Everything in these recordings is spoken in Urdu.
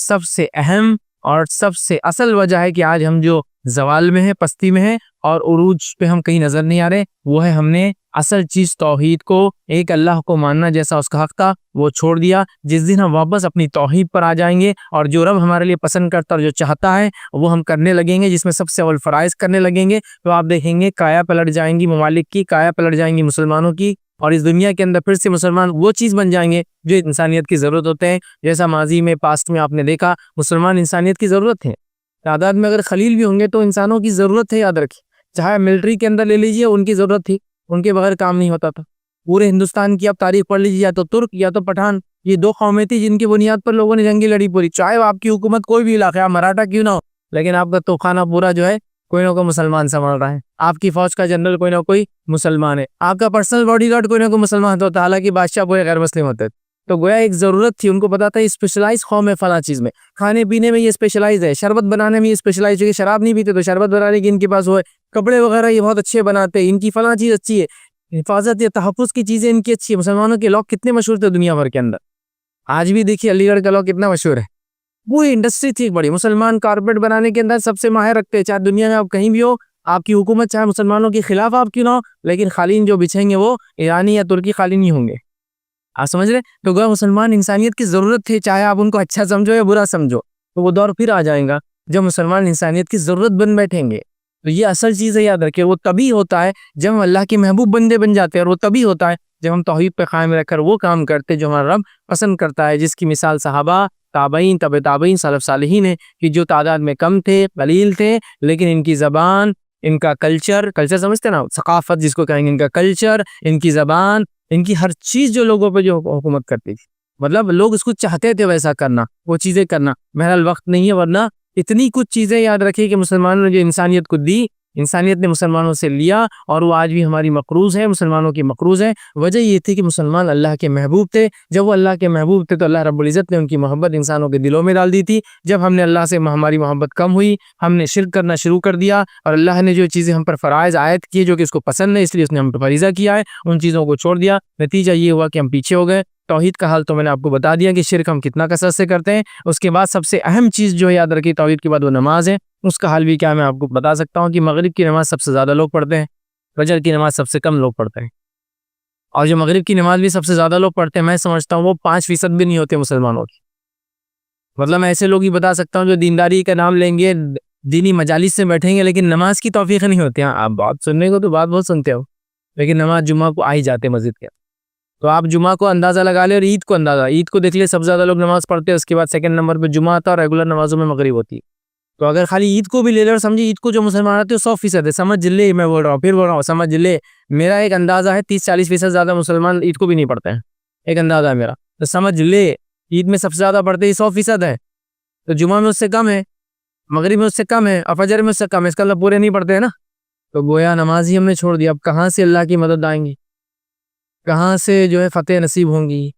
سب سے اہم اور سب سے اصل وجہ ہے کہ آج ہم جو زوال میں ہیں، پستی میں ہیں اور عروج پہ ہم کہیں نظر نہیں آ رہے، وہ ہے ہم نے اصل چیز توحید کو، ایک اللہ کو ماننا جیسا اس کا حق تھا وہ چھوڑ دیا۔ جس دن ہم واپس اپنی توحید پر آ جائیں گے اور جو رب ہمارے لیے پسند کرتا اور جو چاہتا ہے وہ ہم کرنے لگیں گے، جس میں سب سے اول فرائض کرنے لگیں گے، تو آپ دیکھیں گے کایا پلٹ جائیں گی ممالک کی، کایا پلٹ جائیں گی مسلمانوں کی، اور اس دنیا کے اندر پھر سے مسلمان وہ چیز بن جائیں گے جو انسانیت کی ضرورت ہوتے ہیں۔ جیسا ماضی میں پاسٹ میں آپ نے دیکھا، مسلمان انسانیت کی ضرورت ہے، تعداد میں اگر خلیل بھی ہوں گے تو انسانوں کی ضرورت ہے، یاد رکھیں۔ چاہے ملٹری کے اندر لے لیجئے، ان کی ضرورت تھی، ان کے بغیر کام نہیں ہوتا تھا۔ پورے ہندوستان کی آپ تاریخ پڑھ لیجیے، یا تو ترک یا تو پٹھان، یہ دو قومیں تھی جن کی بنیاد پر لوگوں نے جنگی لڑی پوری۔ چاہے آپ کی حکومت کوئی بھی علاقہ مراٹھا کیوں نہ ہو، لیکن آپ کا توپخانہ پورا جو ہے کوئی نہ کوئی مسلمان سنبھال رہا ہے، آپ کی فوج کا جنرل کوئی نہ کوئی مسلمان ہے، آپ کا پرسنل باڈی گارڈ کوئی نہ کوئی مسلمان ہوتا، حالانکہ بادشاہ پورے غیر مسلم ہوتے۔ تو گویا ایک ضرورت تھی، ان کو پتا تھا یہ اسپیشلائز قوم ہے فلاں چیز میں، کھانے پینے میں یہ اسپیشلائز ہے، شربت بنانے میں یہ اسپیشلائز ہے، شراب نہیں پیتے تو شربت بنانے کی ان کے پاس وہ ہے، کپڑے وغیرہ یہ بہت اچھے بناتے ہیں، ان کی فلاں چیز اچھی ہے، حفاظت یا تحفظ کی چیزیں ان کی اچھی ہے۔ مسلمانوں کے لوگ کتنے مشہور تھے دنیا بھر کے اندر، آج بھی دیکھیے علی گڑھ کا لوگ کتنا مشہور ہے، پوری انڈسٹری تھی ایک بڑی، مسلمان کارپیٹ بنانے کے اندر سب سے ماہر رکھتے ہیں، چاہے دنیا میں آپ کہیں بھی ہو، آپ کی حکومت چاہے مسلمانوں کے خلاف آپ کیوں نہ ہو، لیکن قالین جو بچھیں گے وہ ایرانی یا ترکی قالین ہی ہوں گے، آپ سمجھ رہے؟ تو گویا مسلمان انسانیت کی ضرورت تھی، چاہے آپ ان کو اچھا سمجھو یا برا سمجھو، تو وہ دور پھر آ جائیں گا جب مسلمان انسانیت کی ضرورت بن بیٹھیں گے۔ تو یہ اصل چیز ہے، یاد رکھیں، وہ تبھی ہوتا ہے جب ہم اللہ کے محبوب بندے بن جاتے ہیں، اور وہ تبھی ہوتا ہے جب ہم توحید پہ قائم رہ کر وہ کام کرتے جو ہمارا رب پسند کرتا ہے، جس کی مثال صحابہ، تابعین، تبع تابعین، سلف صالحین ہیں، کہ جو تعداد میں کم تھے، قلیل تھے، لیکن ان کی زبان، ان کا کلچر سمجھتے نا، ثقافت جس کو کہیں گے، ان کا کلچر، ان کی زبان، ان کی ہر چیز جو لوگوں پہ جو حکومت کرتی تھی، مطلب لوگ اس کو چاہتے تھے ویسا کرنا، وہ چیزیں کرنا، بہرحال وقت نہیں ہے، ورنہ اتنی کچھ چیزیں یاد رکھیں کہ مسلمانوں نے جو انسانیت کو دی، انسانیت نے مسلمانوں سے لیا، اور وہ آج بھی ہماری مقروض ہے، مسلمانوں کی مقروض ہے۔ وجہ یہ تھی کہ مسلمان اللہ کے محبوب تھے، جب وہ اللہ کے محبوب تھے تو اللہ رب العزت نے ان کی محبت انسانوں کے دلوں میں ڈال دی تھی۔ جب ہم نے اللہ سے ہماری محبت کم ہوئی، ہم نے شرک کرنا شروع کر دیا، اور اللہ نے جو چیزیں ہم پر فرائض عائد کی جو کہ اس کو پسند ہے، اس لیے اس نے ہم پر فریضہ کیا ہے، ان چیزوں کو چھوڑ دیا، نتیجہ یہ ہوا کہ ہم پیچھے ہو گئے۔ توحید کا حال تو میں نے آپ کو بتا دیا کہ شرک ہم کتنا کثرت سے کرتے ہیں۔ اس کے بعد سب سے اہم چیز جو یاد رکھی توحید کے بعد وہ نماز ہے، اس کا حال بھی کیا میں آپ کو بتا سکتا ہوں کہ مغرب کی نماز سب سے زیادہ لوگ پڑھتے ہیں، فجر کی نماز سب سے کم لوگ پڑھتے ہیں، اور جو مغرب کی نماز بھی سب سے زیادہ لوگ پڑھتے ہیں، میں سمجھتا ہوں وہ 5% بھی نہیں ہوتے مسلمانوں کی، مطلب میں ایسے لوگ ہی بتا سکتا ہوں جو دینداری کا نام لیں گے، دینی مجالس سے بیٹھیں گے، لیکن نماز کی توفیق نہیں ہوتی۔ آپ بات سننے کو تو بات بہت سنتے ہو، لیکن نماز جمعہ کو آ ہی جاتے مسجد کے، تو آپ جمعہ کو اندازہ لگا لیں، اور عید کو اندازہ، عید کو دیکھ لیں سب سے زیادہ لوگ نماز پڑھتے ہیں، اس کے بعد سیکنڈ نمبر پہ جمعہ آتا ہے، اور ریگولر نمازوں میں مغرب ہوتی ہے۔ تو اگر خالی عید کو بھی لے لیں اور سمجھے عید کو جو مسلمان آتے ہیں 100% ہے، سمجھ لے، میں بول رہا ہوں، پھر بول رہا ہوں، سمجھ لے، میرا ایک اندازہ ہے 30-40% زیادہ مسلمان عید کو بھی نہیں پڑھتے ہیں، ایک اندازہ ہے میرا، تو سمجھ لے عید میں سب سے زیادہ پڑھتے ہی 100% ہے، تو جمعہ میں اس سے کم ہے، مغرب میں اس سے کم ہے، اور فجر میں اس سے کم ہے، اس کا اللہ پورے نہیں پڑھتے ہیں نا، تو گویا نماز ہی ہم نے چھوڑ دیا۔ اب کہاں سے اللہ کی مدد آئیں گی، کہاں سے جو ہے فتح نصیب ہوں گی،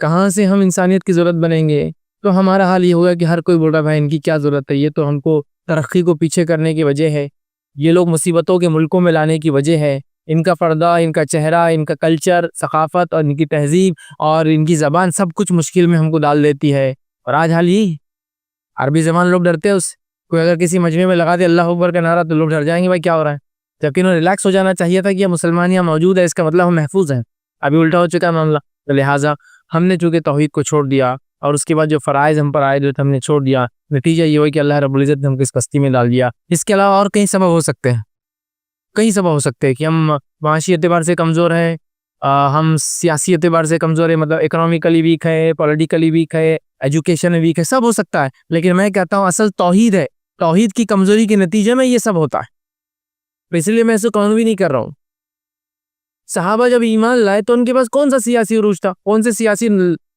کہاں سے ہم انسانیت کی ضرورت بنیں گے؟ تو ہمارا حال یہ ہوگا کہ ہر کوئی بول رہا بھائی ان کی کیا ضرورت ہے، یہ تو ہم کو ترقی کو پیچھے کرنے کی وجہ ہے، یہ لوگ مصیبتوں کے ملکوں میں لانے کی وجہ ہے، ان کا پردہ، ان کا چہرہ، ان کا کلچر، ثقافت، اور ان کی تہذیب اور ان کی زبان سب کچھ مشکل میں ہم کو ڈال دیتی ہے۔ اور آج حال یہ عربی زبان لوگ ڈرتے ہیں اس، کوئی اگر کسی مجمع میں لگا دے اللہ اکبر کا نعرہ تو لوگ ڈر جائیں گے بھائی کیا ہو رہا ہے، جبکہ انہوں ریلیکس ہو جانا چاہیے تھا کہ یہ مسلمان یہاں موجود ہے، اس کا مطلب ہم محفوظ ہیں۔ ابھی الٹا ہو چکا معاملہ، تو لہٰذا ہم نے چونکہ توحید کو چھوڑ دیا، اور اس کے بعد جو فرائض ہم پر عائد ہوئے ہم نے چھوڑ دیا، نتیجہ یہ ہوئی کہ اللہ رب العزت نے ہم کو اس پستی میں ڈال دیا۔ اس کے علاوہ اور کئی سبب ہو سکتے ہیں، کئی سبب ہو سکتے ہیں کہ ہم معاشی اعتبار سے کمزور ہیں، ہم سیاسی اعتبار سے کمزور ہیں، مطلب اکنامکلی ویک ہے، پولیٹیکلی ویک ہے، ایجوکیشن میں ویک ہے، سب ہو سکتا ہے، لیکن میں کہتا ہوں اصل توحید ہے، توحید کی کمزوری کے نتیجے میں یہ سب ہوتا ہے، اس لیے میں اسے قانون بھی نہیں کر رہا ہوں۔ صحابہ جب ایمان لائے تو ان کے پاس کون سا سیاسی عروج تھا، کون سے سیاسی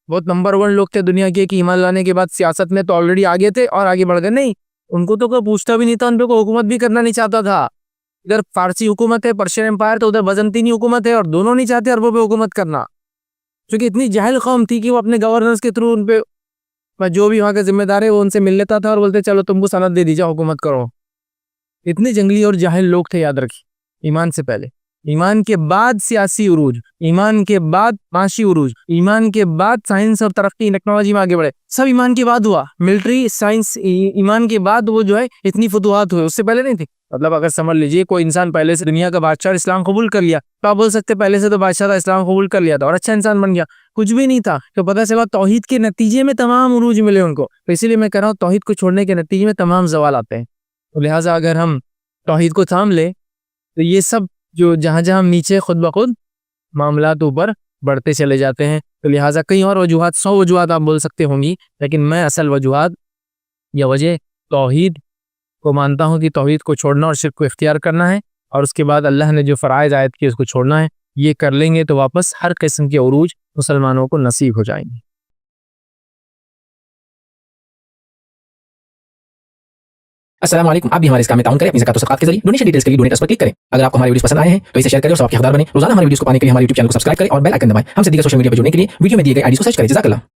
بہت نمبر 1 لوگ تھے دنیا کے کہ ایمان لانے کے بعد سیاست میں تو آلریڈی آگے تھے اور آگے بڑھ گئے؟ نہیں، ان کو تو کوئی پوچھتا بھی نہیں تھا، ان پہ کوئی حکومت بھی کرنا نہیں چاہتا تھا۔ ادھر فارسی حکومت ہے، پرشین امپائر، تو ادھر بازنطینی حکومت ہے، اور دونوں نہیں چاہتے عربوں پہ حکومت کرنا، کیونکہ اتنی جاہل قوم تھی کہ وہ اپنے گورنرز کے تھرو ان پہ جو بھی وہاں کے ذمہ دار ہے وہ ان سے مل لیتا تھا اور بولتے چلو تم کو سند دے دیجیے حکومت کرو۔ اتنے جنگلی اور جاہل لوگ تھے، یاد رکھیے، ایمان سے پہلے۔ ایمان کے بعد سیاسی عروج، ایمان کے بعد معاشی عروج، ایمان کے بعد سائنس اور ترقی ٹیکنالوجی میں آگے بڑھے، سب ایمان کے بعد ہوا. ملٹری سائنس ایمان کے بعد وہ جو ہے اتنی فتوحات ہوئے، اس سے پہلے نہیں تھی. مطلب اگر سمجھ لیجئے کوئی انسان پہلے سے دنیا کا بادشاہ اسلام قبول کر لیا تو آپ بول سکتے پہلے سے تو بادشاہ تھا، اسلام قبول کر لیا تھا اور اچھا انسان بن گیا. کچھ بھی نہیں تھا، تو پتہ چلا توحید کے نتیجے میں تمام عروج ملے ان کو. تو اسی لیے میں کہہ رہا ہوں توحید کو چھوڑنے کے نتیجے میں تمام زوال آتے ہیں. تو لہٰذا اگر ہم توحید کو تھام لیں تو یہ سب جو جہاں جہاں نیچے خود بخود معاملات اوپر بڑھتے چلے جاتے ہیں. تو لہٰذا کئی اور وجوہات، 100 وجوہات آپ بول سکتے ہوں گی، لیکن میں اصل وجوہات یا وجہ توحید کو مانتا ہوں کہ توحید کو چھوڑنا اور شرک کو اختیار کرنا ہے، اور اس کے بعد اللہ نے جو فرائض عائد کیے اس کو چھوڑنا ہے. یہ کر لیں گے تو واپس ہر قسم کے عروج مسلمانوں کو نصیب ہو جائیں گے. السلام علیکم. آپ بھی ہمارے اس کام میں تعاون کریں اپنی زکات و صدقات کے ذریعے. ڈونیشن ڈیٹیلز کے لیے ڈونیٹ اس پر کلک کریں. اگر آپ کو ہمارے ویڈیوز پسند آئے ہیں تو اسے شیئر کریں اور سب کے حقدار بنیں. روزانہ ہمارے ویڈیوز کو پانے کے لیے ہمارے YouTube چینل کو سبسکرائب کریں اور بیل آئکن دبائیں. ہم سے دیگر سوشل میڈیا پر جڑنے کے لیے ویڈیو میں دیے گئے آئی ڈی کو سرچ کریں. جزاک اللہ.